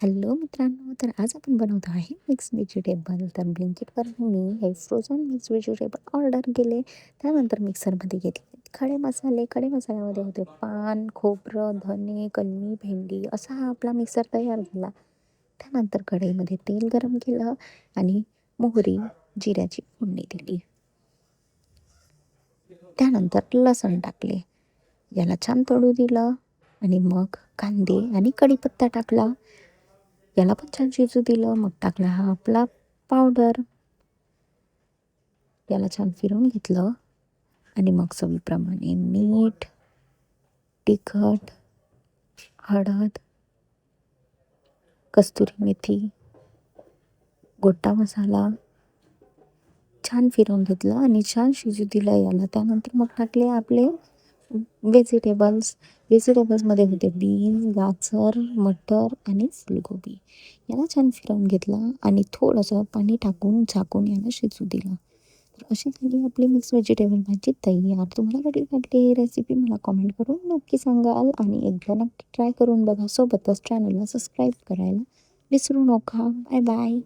Hello मित्रांनो, तर आज आपण बनवत आहे मिक्स व्हेजिटेबल. तर ब्लिंकिटवर मी हे फ्रोझन मिक्स व्हेजिटेबल ऑर्डर केले. त्यानंतर मिक्सरमध्ये घेतले खडे मसाले. खडे मसाल्यामध्ये होते पान, खोबरं, धने, कलमी, भेंडी असा हा आपला मिक्सर तयार झाला. त्यानंतर कढईमध्ये तेल गरम केलं आणि मोहरी, जिऱ्याची फोडणी दिली. त्यानंतर लसण टाकले. याला छान तळू दिलं आणि मग कांदे आणि कढीपत्ता टाकला. याला पण छान शिजू दिलं. मग टाकला हा आपला पावडर. याला छान फिरवून घेतलं आणि मग चवीप्रमाणे मीठ, तिखट, हळद, कस्तुरी मेथी, गोटा मसाला छान फिरवून घेतलं आणि छान शिजू दिलं याला. त्यानंतर मग टाकले आपले व्हेजिटेबल्समध्ये होते बीन्स, गाजर, मटर आणि फुलगोबी. याला छान फिरवून घेतलं आणि थोडंसं पाणी टाकून झाकून याला शिजू दिलं. तर अशी झाली आपली मिक्स व्हेजिटेबल भाजी तयार. तुम्हाला कधी वाटली ही रेसिपी मला कॉमेंट करून नक्की सांगाल आणि एकदा नक्की ट्राय करून बघा. सोबतच चॅनलला सबस्क्राईब करायला विसरू नका. Bye bye.